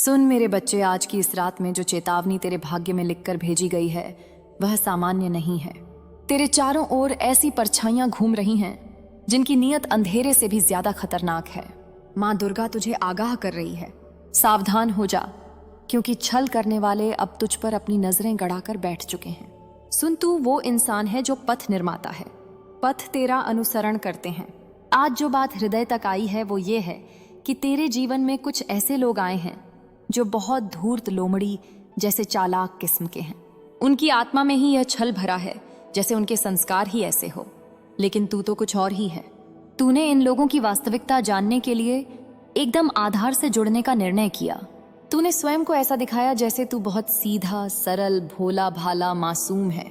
सुन मेरे बच्चे, आज की इस रात में जो चेतावनी तेरे भाग्य में लिखकर भेजी गई है वह सामान्य नहीं है। तेरे चारों ओर ऐसी परछाइयां घूम रही हैं जिनकी नीयत अंधेरे से भी ज्यादा खतरनाक है। माँ दुर्गा तुझे आगाह कर रही है, सावधान हो जा, क्योंकि छल करने वाले अब तुझ पर अपनी नजरें गड़ाकर बैठ चुके हैं। सुन, तू वो इंसान है जो पथ निर्माता है, पथ तेरा अनुसरण करते हैं। आज जो बात हृदय तक आई है वो ये है कि तेरे जीवन में कुछ ऐसे लोग आए हैं जो बहुत धूर्त लोमड़ी जैसे चालाक किस्म के हैं। उनकी आत्मा में ही यह छल भरा है जैसे उनके संस्कार ही ऐसे हो, लेकिन तू तो कुछ और ही है। तूने इन लोगों की वास्तविकता जानने के लिए एकदम आधार से जुड़ने का निर्णय किया। तूने स्वयं को ऐसा दिखाया जैसे तू बहुत सीधा, सरल, भोला भाला, मासूम है।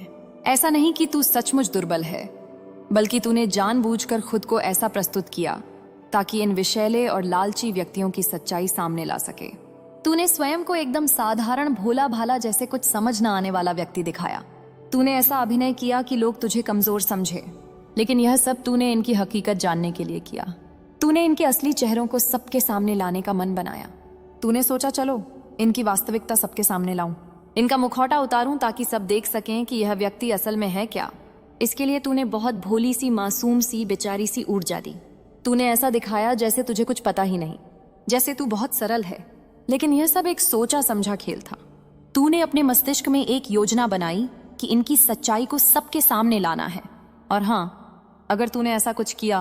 ऐसा नहीं कि तू सचमुच दुर्बल है, बल्कि तूने जानबूझकर खुद को ऐसा प्रस्तुत किया ताकि इन विषैले और लालची व्यक्तियों की सच्चाई सामने ला सके। तूने स्वयं को एकदम साधारण, भोला भाला, जैसे कुछ समझ ना आने वाला व्यक्ति दिखाया। तूने ऐसा अभिनय किया कि लोग तुझे कमजोर समझे, लेकिन यह सब तूने इनकी हकीकत जानने के लिए किया। तूने इनके असली चेहरों को सबके सामने लाने का मन बनाया। तूने सोचा, चलो इनकी वास्तविकता सबके सामने लाऊं, इनका मुखौटा उतारूं ताकि सब देख सकें कि यह व्यक्ति असल में है क्या। इसके लिए तूने बहुत भोली सी, मासूम सी, बेचारी सी ऊर्जा दी। तूने ऐसा दिखाया जैसे तुझे कुछ पता ही नहीं, जैसे तू बहुत सरल है, लेकिन यह सब एक सोचा समझा खेल था। तूने अपने मस्तिष्क में एक योजना बनाई कि इनकी सच्चाई को सबके सामने लाना है। और हाँ, अगर तूने ऐसा कुछ किया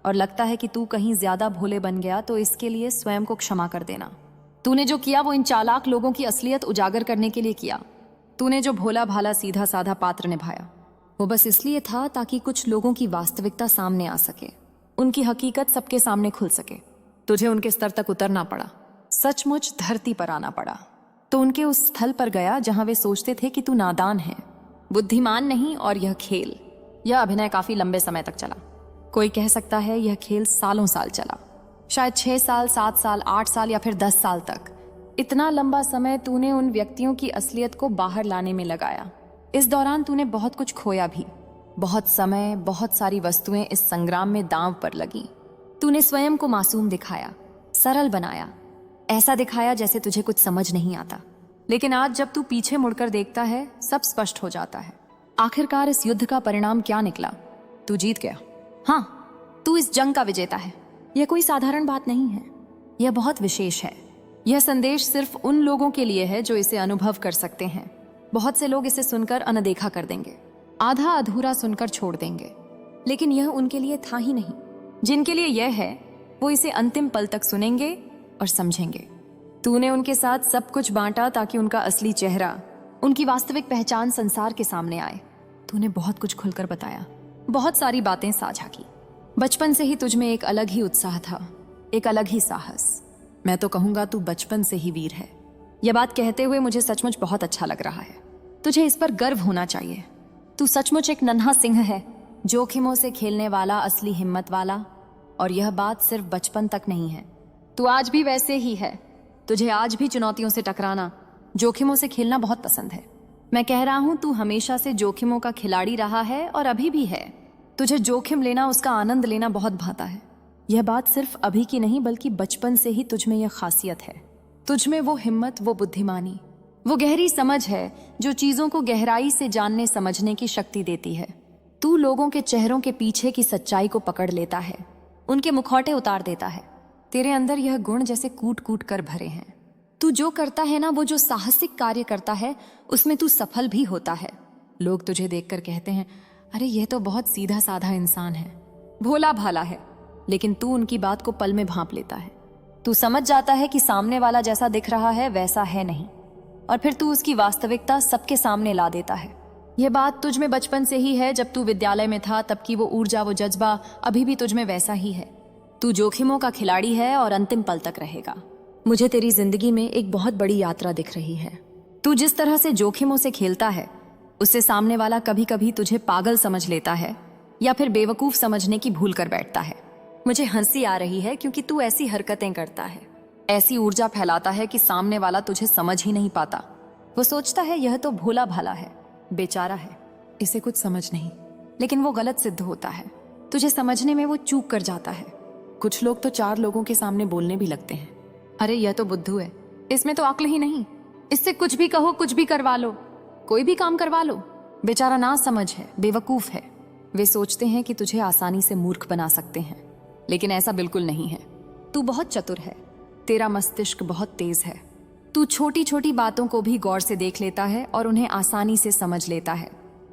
और लगता है कि तू कहीं ज्यादा भोले बन गया तो इसके लिए स्वयं को क्षमा कर देना। तूने जो किया वो इन चालाक लोगों की असलियत उजागर करने के लिए किया। तूने जो भोला भाला, सीधा साधा पात्र निभाया वो बस इसलिए था ताकि कुछ लोगों की वास्तविकता सामने आ सके, उनकी हकीकत सबके सामने खुल सके। तुझे उनके स्तर तक उतरना पड़ा, सचमुच धरती पर आना पड़ा। तो उनके उस स्थल पर गया जहां वे सोचते थे कि तू नादान है, बुद्धिमान नहीं। और यह खेल, यह अभिनय काफी लंबे समय तक चला। कोई कह सकता है यह खेल सालों साल चला, शायद 6 साल, 7 साल, 8 साल या फिर 10 साल तक। इतना लंबा समय तूने उन व्यक्तियों की असलियत को बाहर लाने में लगाया। इस दौरान तूने बहुत कुछ खोया भी, बहुत समय, बहुत सारी वस्तुएं इस संग्राम में दांव पर लगी। तूने स्वयं को मासूम दिखाया, सरल बनाया, ऐसा दिखाया जैसे तुझे कुछ समझ नहीं आता। लेकिन आज जब तू पीछे मुड़कर देखता है सब स्पष्ट हो जाता है। आखिरकार इस युद्ध का परिणाम क्या निकला? तू जीत गया। हाँ, तू इस जंग का विजेता है। यह कोई साधारण बात नहीं है, यह बहुत विशेष है। यह संदेश सिर्फ उन लोगों के लिए है जो इसे अनुभव कर सकते हैं। बहुत से लोग इसे सुनकर अनदेखा कर देंगे, आधा अधूरा सुनकर छोड़ देंगे, लेकिन यह उनके लिए था ही नहीं। जिनके लिए यह है वो इसे अंतिम पल तक सुनेंगे और समझेंगे। तूने उनके साथ सब कुछ बांटा ताकि उनका असली चेहरा, उनकी वास्तविक पहचान संसार के सामने आए। तूने बहुत कुछ खुलकर बताया, बहुत सारी बातें साझा की। बचपन से ही तुझ में एक अलग ही उत्साह था, एक अलग ही साहस। मैं तो कहूंगा तू बचपन से ही वीर है। यह बात कहते हुए मुझे सचमुच बहुत अच्छा लग रहा है। तुझे इस पर गर्व होना चाहिए। तू सचमुच एक नन्हा सिंह है, जोखिमों से खेलने वाला, असली हिम्मत वाला। और यह बात सिर्फ बचपन तक नहीं है, तू आज भी वैसे ही है। तुझे आज भी चुनौतियों से टकराना, जोखिमों से खेलना बहुत पसंद है। मैं कह रहा हूं, तू हमेशा से जोखिमों का खिलाड़ी रहा है और अभी भी है। तुझे जोखिम लेना, उसका आनंद लेना बहुत भाता है। यह बात सिर्फ अभी की नहीं बल्कि बचपन से ही तुझ में यह खासियत है। तुझ में वो हिम्मत, वो बुद्धिमानी, वो गहरी समझ है जो चीजों को गहराई से जानने समझने की शक्ति देती है। तू लोगों के चेहरों के पीछे की सच्चाई को पकड़ लेता है, उनके मुखौटे उतार देता है। तेरे अंदर यह गुण जैसे कूट कूट कर भरे हैं। तू जो करता है ना, वो जो साहसिक कार्य करता है, उसमें तू सफल भी होता है। लोग तुझे देखकर कहते हैं, अरे यह तो बहुत सीधा साधा इंसान है, भोला भाला है। लेकिन तू उनकी बात को पल में भांप लेता है। तू समझ जाता है कि सामने वाला जैसा दिख रहा है वैसा है नहीं, और फिर तू उसकी वास्तविकता सबके सामने ला देता है। यह बात तुझ में बचपन से ही है। जब तू विद्यालय में था तब की वो ऊर्जा, वो जज्बा अभी भी तुझ में वैसा ही है। तू जोखिमों का खिलाड़ी है और अंतिम पल तक रहेगा। मुझे तेरी जिंदगी में एक बहुत बड़ी यात्रा दिख रही है। तू जिस तरह से जोखिमों से खेलता है, उससे सामने वाला कभी कभी तुझे पागल समझ लेता है या फिर बेवकूफ समझने की भूल कर बैठता है। मुझे हंसी आ रही है क्योंकि तू ऐसी हरकतें करता है, ऐसी ऊर्जा फैलाता है कि सामने वाला तुझे समझ ही नहीं पाता। वो सोचता है यह तो भोला भाला है, बेचारा है, इसे कुछ समझ नहीं। लेकिन वो गलत सिद्ध होता है। तुझे समझने में वो चूक कर जाता है। कुछ लोग तो 4 लोगों के सामने बोलने भी लगते हैं, अरे यह तो बुद्धू है, इसमें तो अक्ल ही नहीं। इससे कुछ भी कहो, कुछ भी करवा लो, कोई भी काम करवा लो। बेचारा ना समझ है, बेवकूफ है। वे सोचते हैं कि तुझे आसानी से मूर्ख बना सकते हैं, लेकिन ऐसा बिल्कुल नहीं है। तू बहुत चतुर है, तेरा मस्तिष्क बहुत तेज है। तू छोटी छोटी बातों को भी गौर से देख लेता है और उन्हें आसानी से समझ लेता है।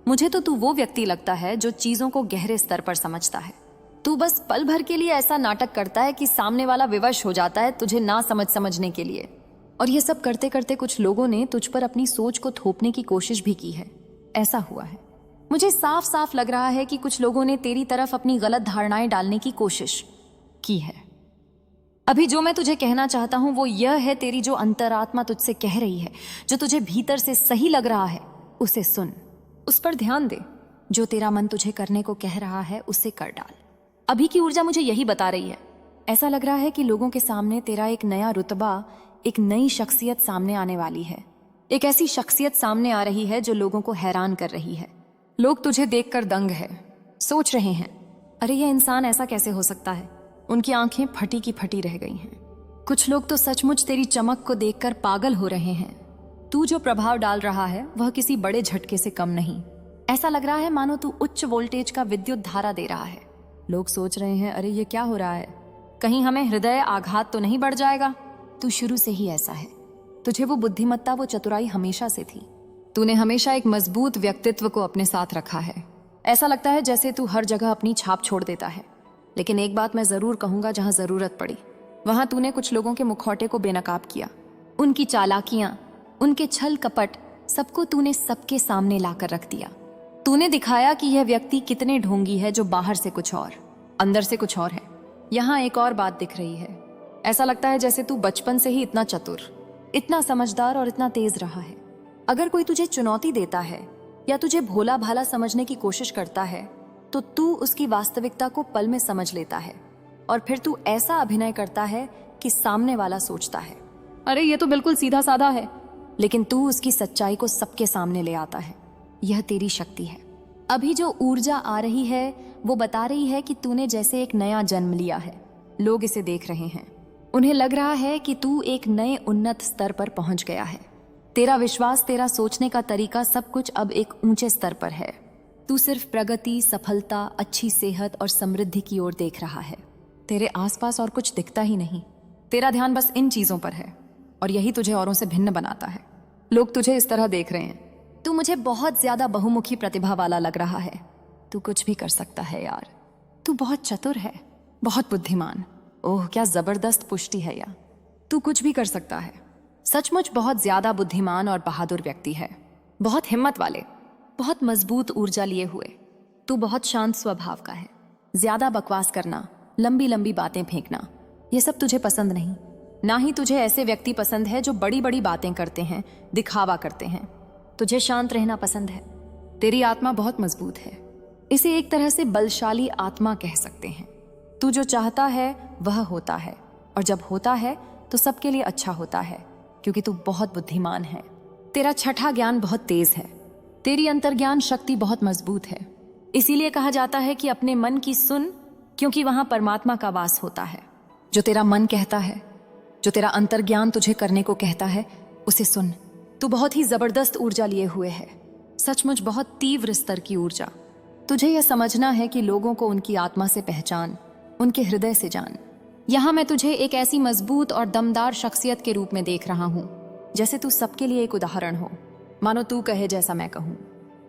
मुझे तो तू वो व्यक्ति लगता है जो चीजों को गहरे स्तर पर समझता है। तू बस पल भर के लिए ऐसा नाटक करता है कि सामने वाला विवश हो जाता है तुझे ना समझने के लिए। और ये सब करते करते कुछ लोगों ने तुझ पर अपनी सोच को थोपने की कोशिश भी की है। ऐसा हुआ है। मुझे साफ साफ लग रहा है कि कुछ लोगों ने तेरी तरफ अपनी गलत धारणाएं डालने की कोशिश की है। अभी जो मैं तुझे कहना चाहता हूं वो यह है, तेरी जो अंतरात्मा तुझसे कह रही है, जो तुझे भीतर से सही लग रहा है, उसे सुन, उस पर ध्यान दे। जो तेरा मन तुझे करने को कह रहा है उसे कर डाल। अभी की ऊर्जा मुझे यही बता रही है। ऐसा लग रहा है कि लोगों के सामने तेरा एक नया रुतबा, एक नई शख्सियत सामने आने वाली है। एक ऐसी शख्सियत सामने आ रही है जो लोगों को हैरान कर रही है। लोग तुझे देखकर दंग है, सोच रहे हैं, अरे यह इंसान ऐसा कैसे हो सकता है। उनकी आंखें फटी की फटी रह गई हैं। कुछ लोग तो सचमुच तेरी चमक को देखकर पागल हो रहे हैं। तू जो प्रभाव डाल रहा है वह किसी बड़े झटके से कम नहीं। ऐसा लग रहा है मानो तू उच्च वोल्टेज का विद्युत धारा दे रहा है। लोग सोच रहे हैं, अरे ये क्या हो रहा है, कहीं हमें हृदय आघात तो नहीं बढ़ जाएगा। तू शुरू से ही ऐसा है। तुझे वो बुद्धिमत्ता, वो चतुराई हमेशा से थी। तूने हमेशा एक मजबूत व्यक्तित्व को अपने साथ रखा है। ऐसा लगता है जैसे तू हर जगह अपनी छाप छोड़ देता है। लेकिन एक बात मैं जरूर कहूंगा, जहां जरूरत पड़ी वहां तूने कुछ लोगों के मुखौटे को बेनकाब किया। उनकी चालाकियां, उनके छल कपट, सबको तूने सबके सामने लाकर रख दिया। तूने दिखाया कि यह व्यक्ति कितने ढोंगी है, जो बाहर से कुछ और, अंदर से कुछ और है। यहाँ एक और बात दिख रही है। ऐसा लगता है जैसे तू बचपन से ही इतना चतुर, इतना समझदार और इतना तेज रहा है। अगर कोई तुझे चुनौती देता है या तुझे भोला भाला समझने की कोशिश करता है तो तू उसकी वास्तविकता को पल में समझ लेता है और फिर तू ऐसा अभिनय करता है कि सामने वाला सोचता है, अरे ये तो बिल्कुल सीधा साधा है। लेकिन तू उसकी सच्चाई को सबके सामने ले आता है। यह तेरी शक्ति है। अभी जो ऊर्जा आ रही है वो बता रही है कि तूने जैसे एक नया जन्म लिया है। लोग इसे देख रहे हैं। उन्हें लग रहा है कि तू एक नए उन्नत स्तर पर पहुंच गया है। तेरा विश्वास, तेरा सोचने का तरीका, सब कुछ अब एक ऊंचे स्तर पर है। तू सिर्फ प्रगति, सफलता, अच्छी सेहत और समृद्धि की ओर देख रहा है। तेरे आसपास और कुछ दिखता ही नहीं। तेरा ध्यान बस इन चीजों पर है और यही तुझे औरों से भिन्न बनाता है। लोग तुझे इस तरह देख रहे हैं। तू मुझे बहुत ज्यादा बहुमुखी प्रतिभा वाला लग रहा है। तू कुछ भी कर सकता है यार। तू बहुत चतुर है, बहुत बुद्धिमान। ओह क्या जबरदस्त पुष्टि है यार। तू कुछ भी कर सकता है। सचमुच बहुत ज्यादा बुद्धिमान और बहादुर व्यक्ति है। बहुत हिम्मत वाले, बहुत मजबूत ऊर्जा लिए हुए। तू बहुत शांत स्वभाव का है। ज्यादा बकवास करना, लंबी लंबी बातें फेंकना, ये सब तुझे पसंद नहीं। ना ही तुझे ऐसे व्यक्ति पसंद है जो बड़ी बड़ी बातें करते हैं, दिखावा करते हैं। तुझे शांत रहना पसंद है। तेरी आत्मा बहुत मजबूत है। इसे एक तरह से बलशाली आत्मा कह सकते हैं। तू जो चाहता है वह होता है और जब होता है तो सबके लिए अच्छा होता है, क्योंकि तू बहुत बुद्धिमान है। तेरा छठा ज्ञान बहुत तेज है। तेरी अंतर्ज्ञान शक्ति बहुत मजबूत है। इसीलिए कहा जाता है कि अपने मन की सुन, क्योंकि वहां परमात्मा का वास होता है। जो तेरा मन कहता है, जो तेरा अंतर्ज्ञान तुझे करने को कहता है, उसे सुन। तू बहुत ही जबरदस्त ऊर्जा लिए हुए है। सचमुच बहुत तीव्र स्तर की ऊर्जा। तुझे यह समझना है कि लोगों को उनकी आत्मा से पहचान, उनके हृदय से जान। यहां मैं तुझे एक ऐसी मजबूत और दमदार शख्सियत के रूप में देख रहा हूं, जैसे तू सबके लिए एक उदाहरण हो। मानो तू कहे जैसा मैं कहूं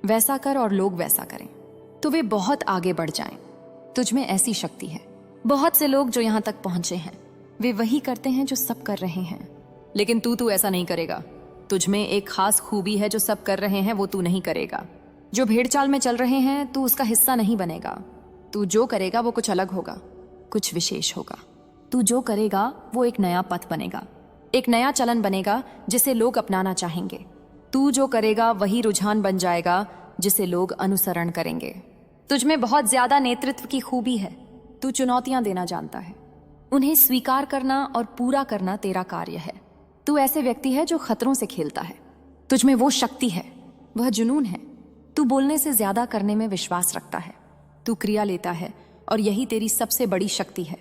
वैसा कर और लोग वैसा करें तो वे बहुत आगे बढ़ जाएं। तुझ में ऐसी शक्ति है। बहुत से लोग जो यहां तक पहुंचे हैं वे वही करते हैं जो सब कर रहे हैं, लेकिन तू ऐसा नहीं करेगा। तुझ में एक खास खूबी है। जो सब कर रहे हैं वो तू नहीं करेगा। जो भेड़ चाल में चल रहे हैं तू उसका हिस्सा नहीं बनेगा। तू जो करेगा वो कुछ अलग होगा, कुछ विशेष होगा। तू जो करेगा वो एक नया पथ बनेगा, एक नया चलन बनेगा जिसे लोग अपनाना चाहेंगे। तू जो करेगा वही रुझान बन जाएगा जिसे लोग अनुसरण करेंगे। तुझ में बहुत ज्यादा नेतृत्व की खूबी है। तू चुनौतियां देना जानता है। उन्हें स्वीकार करना और पूरा करना तेरा कार्य है। तू ऐसे व्यक्ति है जो खतरों से खेलता है। तुझ में वो शक्ति है, वह जुनून है। तू बोलने से ज्यादा करने में विश्वास रखता है। तू क्रिया लेता है और यही तेरी सबसे बड़ी शक्ति है।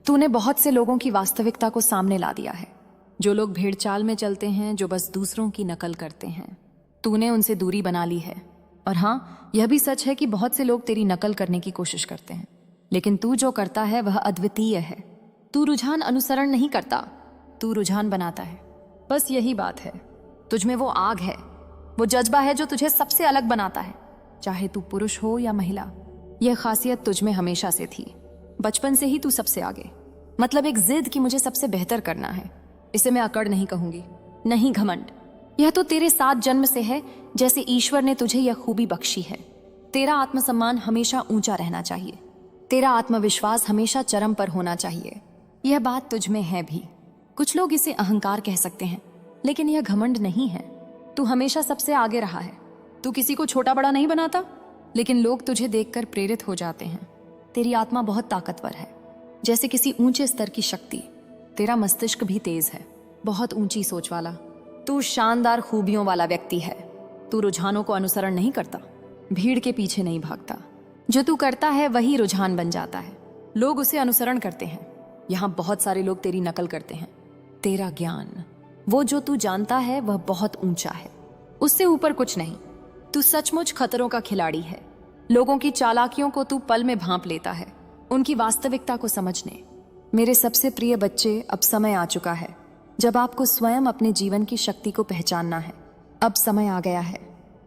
तूने बहुत से लोगों की वास्तविकता को सामने ला दिया है। जो लोग भेड़चाल में चलते हैं, जो बस दूसरों की नकल करते हैं। तूने उनसे दूरी बना ली है। और हाँ, यह भी सच है कि बहुत से लोग तेरी नकल करने की कोशिश करते हैं, लेकिन तू जो करता है वह अद्वितीय है। तू रुझान अनुसरण नहीं करता, तू रुझान बनाता है। बस यही बात है। तुझ में वो आग है, वो जज्बा है जो तुझे सबसे अलग बनाता है, चाहे तू पुरुष हो या महिला। यह खासियत तुझ में हमेशा से थी, बचपन से ही तू सबसे आगे। मतलब एक जिद कि मुझे सबसे बेहतर करना है। इसे मैं अकड़ नहीं कहूंगी, नहीं घमंड। यह तो तेरे साथ जन्म से है, जैसे ईश्वर ने तुझे यह खूबी बख्शी है। तेरा आत्मसम्मान हमेशा ऊंचा रहना चाहिए, तेरा आत्मविश्वास हमेशा चरम पर होना चाहिए। यह बात तुझ में है भी। कुछ लोग इसे अहंकार कह सकते हैं, लेकिन यह घमंड नहीं है। तू हमेशा सबसे आगे रहा है। तू किसी को छोटा बड़ा नहीं बनाता, लेकिन लोग तुझे देखकर प्रेरित हो जाते हैं। तेरी आत्मा बहुत ताकतवर है, जैसे किसी ऊंचे स्तर की शक्ति। तेरा मस्तिष्क भी तेज है, बहुत ऊंची सोच वाला। तू शानदार खूबियों वाला व्यक्ति है। तू रुझानों को अनुसरण नहीं करता, भीड़ के पीछे नहीं भागता। जो तू करता है वही रुझान बन जाता है। लोग उसे अनुसरण करते हैं। यहाँ बहुत सारे लोग तेरी नकल करते हैं। तेरा ज्ञान, वो जो तू जानता है, वह बहुत ऊंचा है, उससे ऊपर कुछ नहीं। तू सचमुच खतरों का खिलाड़ी है। लोगों की चालाकियों को तू पल में भांप लेता है, उनकी वास्तविकता को समझने। मेरे सबसे प्रिय बच्चे, अब समय आ चुका है जब आपको स्वयं अपने जीवन की शक्ति को पहचानना है। अब समय आ गया है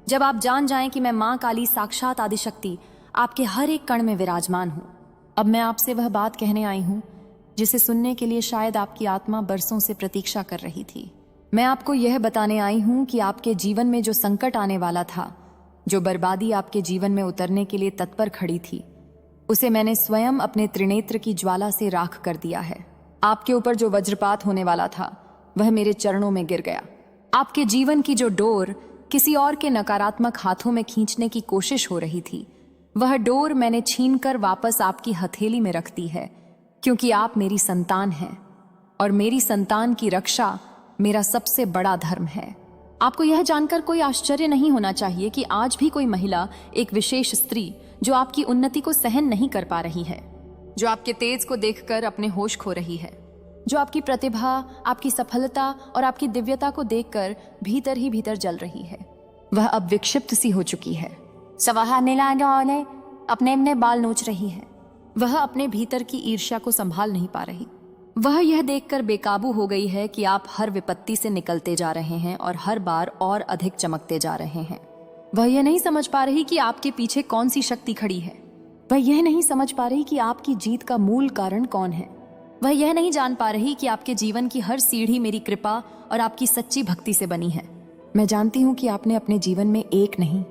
जब आप जान जाएं कि मैं मां काली साक्षात आदिशक्ति आपके हर एक कण में विराजमान हूं। अब मैं आपसे वह बात कहने आई हूं जिसे सुनने के लिए शायद आपकी आत्मा बरसों से प्रतीक्षा कर रही थी। मैं आपको यह बताने आई हूं कि आपके जीवन में जो संकट आने वाला था, जो बर्बादी आपके जीवन में उतरने के लिए तत्पर खड़ी थी, उसे मैंने स्वयं अपने त्रिनेत्र की ज्वाला से राख कर दिया है। आपके ऊपर जो वज्रपात होने वाला था, वह मेरे चरणों में गिर गया। आपके जीवन की जो डोर किसी और के नकारात्मक हाथों में खींचने की कोशिश हो रही थी, वह डोर मैंने छीनकर वापस आपकी हथेली में रख दी है, क्योंकि आप मेरी संतान हैं और मेरी संतान की रक्षा मेरा सबसे बड़ा धर्म है। आपको यह जानकर कोई आश्चर्य नहीं होना चाहिए कि आज भी कोई महिला, एक विशेष स्त्री जो आपकी उन्नति को सहन नहीं कर पा रही है, जो आपके तेज को देखकर अपने होश खो रही है, जो आपकी प्रतिभा, आपकी सफलता और आपकी दिव्यता को देखकर भीतर ही भीतर जल रही है, वह अब विक्षिप्त सी हो चुकी है। ने अपने अपने बाल नोच रही है। वह अपने भीतर की ईर्ष्या को संभाल नहीं पा रही। वह यह देखकर बेकाबू हो गई है कि आप हर विपत्ति से निकलते जा रहे हैं और हर बार और अधिक चमकते जा रहे हैं। वह यह नहीं समझ पा रही कि आपके पीछे कौन सी शक्ति खड़ी है। वह यह नहीं समझ पा रही कि आपकी जीत का मूल कारण कौन है। वह यह नहीं जान पा रही कि आपके जीवन की हर सीढ़ी मेरी कृपा और आपकी सच्ची भक्ति से बनी है। मैं जानती हूँ कि आपने अपने जीवन में एक नहीं,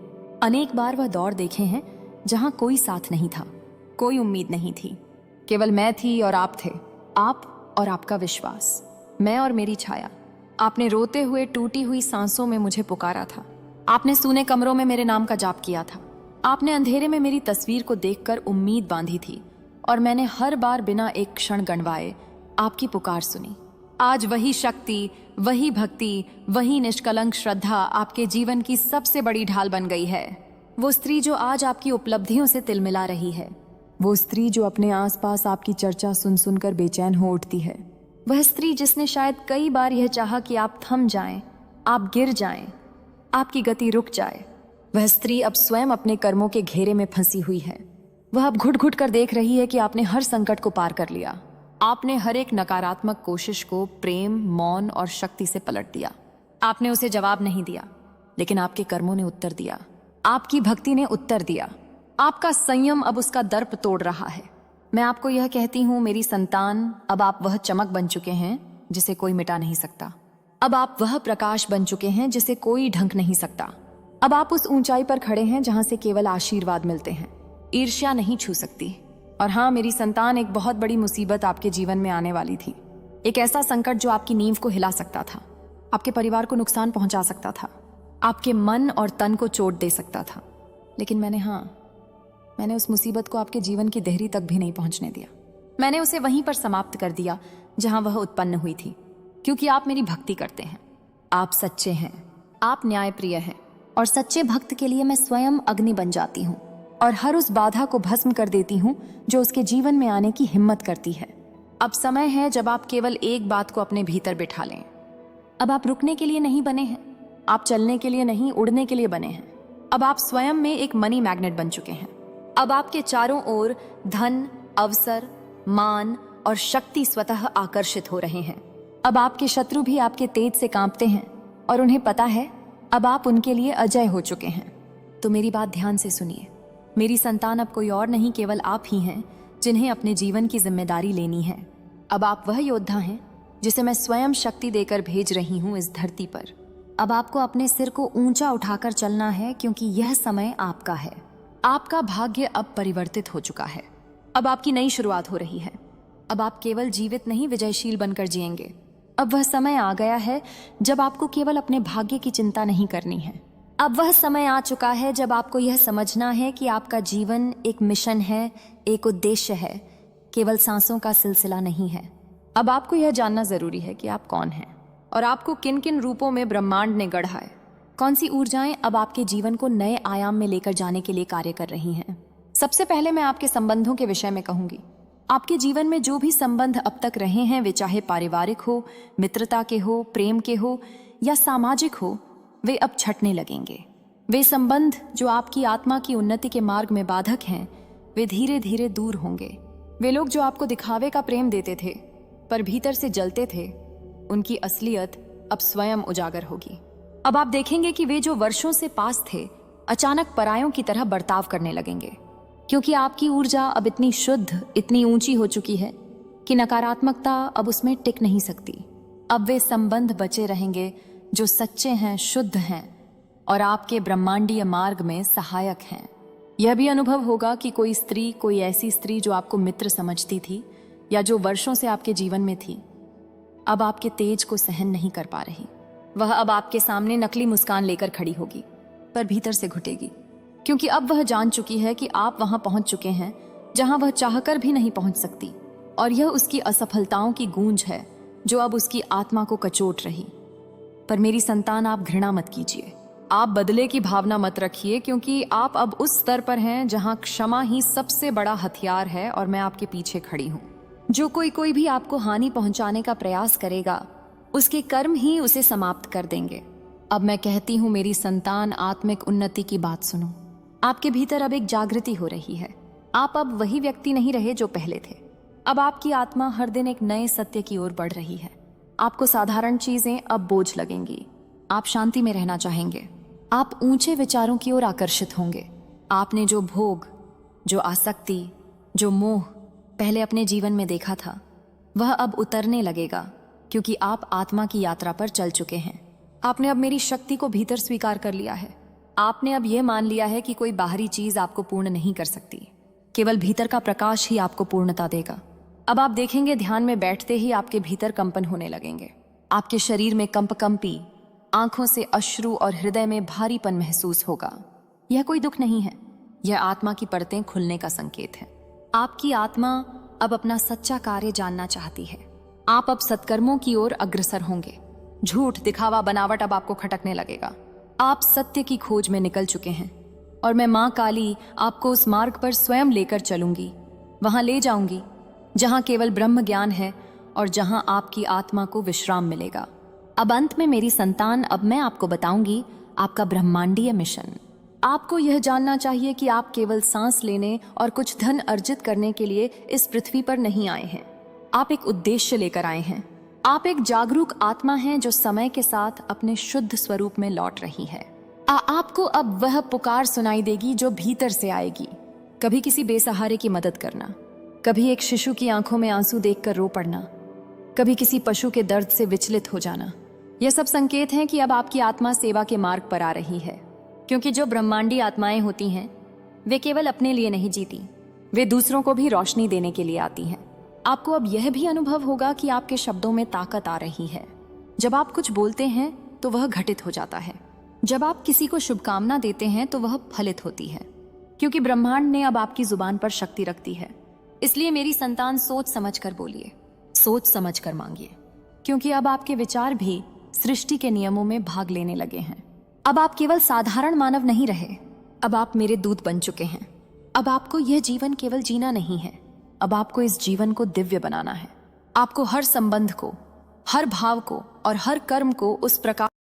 अनेक बार वह दौर देखे हैं जहां कोई साथ नहीं था, कोई उम्मीद नहीं थी। केवल मैं थी और आप थे, आप और आपका विश्वास, मैं और मेरी छाया। आपने रोते हुए टूटी हुई सांसों में मुझे पुकारा था। आपने सूने कमरों में मेरे नाम का जाप किया था। आपने अंधेरे में मेरी तस्वीर को देखकर उम्मीद बांधी थी और मैंने हर बार बिना एक क्षण गंवाए आपकी पुकार सुनी। आज वही शक्ति, वही भक्ति, वही निष्कलंक श्रद्धा आपके जीवन की सबसे बड़ी ढाल बन गई है। वो स्त्री जो आज आपकी उपलब्धियों से तिलमिला रही है, वो स्त्री जो अपने आसपास आपकी चर्चा सुन सुनकर बेचैन हो उठती है, वह स्त्री जिसने शायद कई बार यह चाहा कि आप थम जाएं, आप गिर जाएं, आपकी गति रुक जाए। वह स्त्री अब स्वयं अपने कर्मों के घेरे में फंसी हुई है। वह अब घुट घुट कर देख रही है कि आपने हर संकट को पार कर लिया। आपने हर एक नकारात्मक कोशिश को प्रेम, मौन और शक्ति से पलट दिया। आपने उसे जवाब नहीं दिया, लेकिन आपके कर्मों ने उत्तर दिया, आपकी भक्ति ने उत्तर दिया। आपका संयम अब उसका दर्प तोड़ रहा है। मैं आपको यह कहती हूँ मेरी संतान, अब आप वह चमक बन चुके हैं जिसे कोई मिटा नहीं सकता। अब आप वह प्रकाश बन चुके हैं जिसे कोई ढंक नहीं सकता। अब आप उस ऊंचाई पर खड़े हैं जहां से केवल आशीर्वाद मिलते हैं, ईर्ष्या नहीं छू सकती। और हाँ मेरी संतान, एक बहुत बड़ी मुसीबत आपके जीवन में आने वाली थी। एक ऐसा संकट जो आपकी नींव को हिला सकता था, आपके परिवार को नुकसान पहुंचा सकता था, आपके मन और तन को चोट दे सकता था। लेकिन मैंने उस मुसीबत को आपके जीवन की देहरी तक भी नहीं पहुंचने दिया। मैंने उसे वहीं पर समाप्त कर दिया जहां वह उत्पन्न हुई थी, क्योंकि आप मेरी भक्ति करते हैं, आप सच्चे हैं, आप न्यायप्रिय हैं। और सच्चे भक्त के लिए मैं स्वयं अग्नि बन जाती हूँ और हर उस बाधा को भस्म कर देती हूँ जो उसके जीवन में आने की हिम्मत करती है। अब समय है जब आप केवल एक बात को अपने भीतर बिठा लें। अब आप रुकने के लिए नहीं बने हैं, आप चलने के लिए नहीं, उड़ने के लिए बने हैं। अब आप स्वयं में एक मनी मैग्नेट बन चुके हैं। अब आपके चारों ओर धन, अवसर, मान और शक्ति स्वतः आकर्षित हो रहे हैं। अब आपके शत्रु भी आपके तेज से कांपते हैं और उन्हें पता है अब आप उनके लिए अजय हो चुके हैं। तो मेरी बात ध्यान से सुनिए। मेरी संतान अब कोई और नहीं, केवल आप ही हैं जिन्हें अपने जीवन की जिम्मेदारी लेनी है। अब आप वह योद्धा हैं जिसे मैं स्वयं शक्ति देकर भेज रही हूं इस धरती पर। अब आपको अपने सिर को ऊंचा उठाकर चलना है, क्योंकि यह समय आपका है। आपका भाग्य अब परिवर्तित हो चुका है। अब आपकी नई शुरुआत हो रही है। अब आप केवल जीवित नहीं, विजयशील बनकर जिएंगे। अब वह समय आ गया है जब आपको केवल अपने भाग्य की चिंता नहीं करनी है। अब वह समय आ चुका है जब आपको यह समझना है कि आपका जीवन एक मिशन है, एक उद्देश्य है, केवल सांसों का सिलसिला नहीं है। अब आपको यह जानना जरूरी है कि आप कौन हैं और आपको किन किन रूपों में ब्रह्मांड ने गढ़ा है। कौन सी ऊर्जाएं अब आपके जीवन को नए आयाम में लेकर जाने के लिए कार्य कर रही हैं। सबसे पहले मैं आपके संबंधों के विषय में कहूंगी। आपके जीवन में जो भी संबंध अब तक रहे हैं, वे चाहे पारिवारिक हो, मित्रता के हो, प्रेम के हो या सामाजिक हो, वे अब छटने लगेंगे। वे संबंध जो आपकी आत्मा की उन्नति के मार्ग में बाधक हैं, वे धीरे धीरे दूर होंगे। वे लोग जो आपको दिखावे का प्रेम देते थे पर भीतर से जलते थे, उनकी असलियत अब स्वयं उजागर होगी। अब आप देखेंगे कि वे जो वर्षों से पास थे, अचानक परायों की तरह बर्ताव करने लगेंगे, क्योंकि आपकी ऊर्जा अब इतनी शुद्ध, इतनी ऊंची हो चुकी है कि नकारात्मकता अब उसमें टिक नहीं सकती। अब वे संबंध बचे रहेंगे जो सच्चे हैं, शुद्ध हैं और आपके ब्रह्मांडीय मार्ग में सहायक हैं। यह भी अनुभव होगा कि कोई स्त्री, कोई ऐसी स्त्री जो आपको मित्र समझती थी या जो वर्षों से आपके जीवन में थी, अब आपके तेज को सहन नहीं कर पा रही। वह अब आपके सामने नकली मुस्कान लेकर खड़ी होगी, पर भीतर से घुटेगी, क्योंकि अब वह जान चुकी है कि आप वहां पहुंच चुके हैं जहां वह चाहकर भी नहीं पहुंच सकती, और यह उसकी असफलताओं की गूंज है जो अब उसकी आत्मा को कचोट रही। पर मेरी संतान, आप घृणा मत कीजिए, आप बदले की भावना मत रखिए, क्योंकि आप अब उस स्तर पर हैं जहां क्षमा ही सबसे बड़ा हथियार है और मैं आपके पीछे खड़ी हूं। जो कोई भी आपको हानि पहुंचाने का प्रयास करेगा, उसके कर्म ही उसे समाप्त कर देंगे। अब मैं कहती हूं, मेरी संतान, आत्मिक उन्नति की बात सुनो। आपके भीतर अब एक जागृति हो रही है। आप अब वही व्यक्ति नहीं रहे जो पहले थे। अब आपकी आत्मा हर दिन एक नए सत्य की ओर बढ़ रही है। आपको साधारण चीजें अब बोझ लगेंगी। आप शांति में रहना चाहेंगे। आप ऊंचे विचारों की ओर आकर्षित होंगे। आपने जो भोग, जो आसक्ति, जो मोह पहले अपने जीवन में देखा था, वह अब उतरने लगेगा, क्योंकि आप आत्मा की यात्रा पर चल चुके हैं। आपने अब मेरी शक्ति को भीतर स्वीकार कर लिया है। आपने अब यह मान लिया है कि कोई बाहरी चीज आपको पूर्ण नहीं कर सकती, केवल भीतर का प्रकाश ही आपको पूर्णता देगा। अब आप देखेंगे, ध्यान में बैठते ही आपके भीतर कंपन होने लगेंगे। आपके शरीर में कंपकंपी, आंखों से अश्रु और हृदय में भारीपन महसूस होगा। यह कोई दुख नहीं है, यह आत्मा की परतें खुलने का संकेत है। आपकी आत्मा अब अपना सच्चा कार्य जानना चाहती है। आप अब सत्कर्मों की ओर अग्रसर होंगे। झूठ, दिखावा, बनावट अब आपको खटकने लगेगा। आप सत्य की खोज में निकल चुके हैं और मैं मां काली आपको उस मार्ग पर स्वयं लेकर चलूंगी। वहां ले जाऊंगी जहां केवल ब्रह्म ज्ञान है और जहां आपकी आत्मा को विश्राम मिलेगा। अब अंत में मेरी संतान, अब मैं आपको बताऊंगी आपका ब्रह्मांडीय मिशन। आपको यह जानना चाहिए कि आप केवल सांस लेने और कुछ धन अर्जित करने के लिए इस पृथ्वी पर नहीं आए हैं। आप एक उद्देश्य लेकर आए हैं। आप एक जागरूक आत्मा हैं जो समय के साथ अपने शुद्ध स्वरूप में लौट रही है। आपको अब वह पुकार सुनाई देगी जो भीतर से आएगी। कभी किसी बेसहारे की मदद करना, कभी एक शिशु की आंखों में आंसू देखकर रो पड़ना, कभी किसी पशु के दर्द से विचलित हो जाना। यह सब संकेत हैं कि अब आपकी आत्मा सेवा के मार्ग पर आ रही है, क्योंकि जो ब्रह्मांडी आत्माएं होती हैं, वे केवल अपने लिए नहीं जीती, वे दूसरों को भी रोशनी देने के लिए आती हैं। आपको अब यह भी अनुभव होगा कि आपके शब्दों में ताकत आ रही है। जब आप कुछ बोलते हैं तो वह घटित हो जाता है। जब आप किसी को शुभकामना देते हैं तो वह फलित होती है, क्योंकि ब्रह्मांड ने अब आपकी जुबान पर शक्ति रख दी है। इसलिए मेरी संतान, सोच समझ कर बोलिए, सोच समझ कर मांगिए, क्योंकि अब आपके विचार भी सृष्टि के नियमों में भाग लेने लगे हैं। अब आप केवल साधारण मानव नहीं रहे, अब आप मेरे दूत बन चुके हैं। अब आपको यह जीवन केवल जीना नहीं है, अब आपको इस जीवन को दिव्य बनाना है। आपको हर संबंध को, हर भाव को और हर कर्म को उस प्रकार